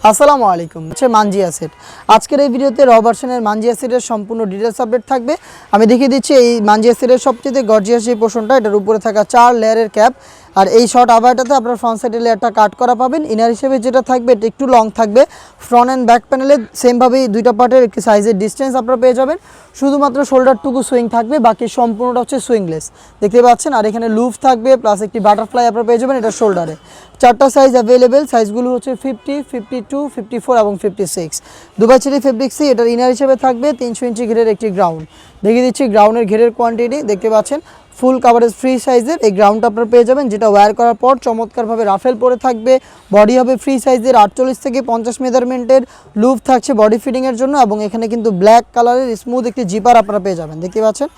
আসসালামু আলাইকুম। মানজিয়া সেট। আজকের এই ভিডিওতে র ভার্সনের মানজিয়া সেটের সম্পূর্ণ ডিটেলস আপডেট থাকবে। আমি দেখিয়ে দিচ্ছি এই মানজিয়া সেটের সবচেয়ে গর্জিয়াস এই পোর্শনটা, এটার উপরে থাকা 4 লেয়ারের ক্যাপ। আর এই শর্ট আবায়াটাতে আপনার ফ্রন্ট সাইডের লেয়ারটা কাট করা পাবেন। ইনার হিসেবে যেটা থাকবে এটা একটু লং থাকবে। ফ্রন্ট অ্যান্ড ব্যাক প্যানেলে সেমভাবেই দুইটা পার্টের একটি সাইজের ডিস্টেন্স আপনারা পেয়ে যাবেন। শুধুমাত্র শোল্ডারটুকু সুইং থাকবে, বাকি সম্পূর্ণটা হচ্ছে সুইংলেস দেখতে পাচ্ছেন। আর এখানে লুফ থাকবে প্লাস একটি বাটারফ্লাই আপনারা পেয়ে যাবেন এটা শোল্ডারে। 4টা সাইজ অ্যাভেলেবেল, সাইজগুলো হচ্ছে 50, 52, 54 এবং 56। দুবাই চেরি ফেব্রিক্সই এটার ইনার হিসেবে থাকবে 300 ইঞ্চি ঘেরের একটি গ্রাউন্ড। দেখিয়ে দিচ্ছি গ্রাউন্ডের ঘেরের কোয়ান্টিটি দেখতে পাচ্ছেন, ফুল কাভারেজ ফ্রি সাইজের এই গ্রাউন্ডটা আপনারা পেয়ে যাবেন, যেটা ওয়্যার করার পর চমৎকারভাবে রাফেল পরে থাকবে। বডি হবে ফ্রি সাইজের 48 থেকে 50 মেজারমেন্টের, লুপ থাকছে বডি ফিটিংয়ের জন্য এবং এখানে কিন্তু ব্ল্যাক কালারের স্মুথ একটি জিপার আপনারা পেয়ে যাবেন দেখতে পাচ্ছেন।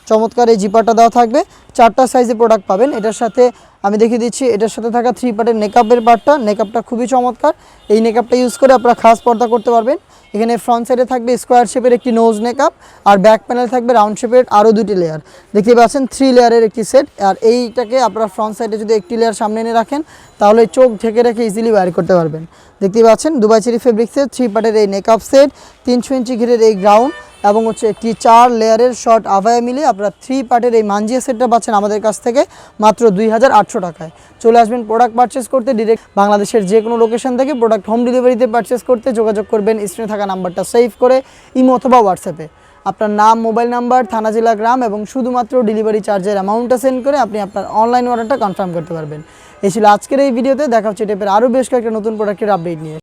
চমৎকার এই জিপারটা দেওয়া থাকবে, 4টা সাইজে প্রোডাক্ট পাবেন। এটার সাথে আমি দেখিয়ে দিচ্ছি এটার সাথে থাকা 3 পার্টের নেকআপের পার্টটা, নেকআপটা খুবই চমৎকার। এই নেকআপটা ইউজ করে আপনারা খাস পর্দা করতে পারবেন। এখানে ফ্রন্ট সাইডে থাকবে স্কোয়ার শেপের একটি নোজ নেকআপ, আর ব্যাক প্যানেল থাকবে রাউন্ড শেপের আরও 2টি লেয়ার দেখতে পাচ্ছেন, 3 লেয়ারের একটি সেট। আর এইটাকে আপনারা ফ্রন্ট সাইডে যদি একটি লেয়ার সামনে এনে রাখেন তাহলে চোখ ঢেকে রেখে ইজিলি ওয়্যার করতে পারবেন দেখতে পাচ্ছেন। দুবাই চেরি ফেব্রিক্সের 3 পার্টের এই নেকআপ সেট, 300 ইঞ্চি ঘিরের এই গ্রাউন্ড এবং হচ্ছে একটি 4 লেয়ারের শর্ট আভায়া মিলে আপনারা 3 পার্টের এই মানজিয়া সেটটা পাচ্ছেন আমাদের কাছ থেকে মাত্র 2800 টাকায়। চলে আসবেন প্রোডাক্ট পারচেস করতে, ডিরেক্ট বাংলাদেশের যে কোনো লোকেশন থেকে প্রোডাক্ট হোম ডেলিভারিতে পারচেস করতে যোগাযোগ করবেন স্ক্রিনে থাকা নাম্বারটা সেভ করে ইমো অথবা হোয়াটসঅ্যাপে আপনার নাম, মোবাইল নাম্বার, থানা, জেলা, গ্রাম এবং শুধুমাত্র ডেলিভারি চার্জের অ্যামাউন্টটা সেন্ড করে আপনি আপনার অনলাইন অর্ডারটা কনফার্ম করতে পারবেন। এই ছিল আজকের এই ভিডিওতে। দেখা হচ্ছে টাইপের আরও বেশ কয়েকটা নতুন প্রোডাক্টের আপডেট নিয়ে।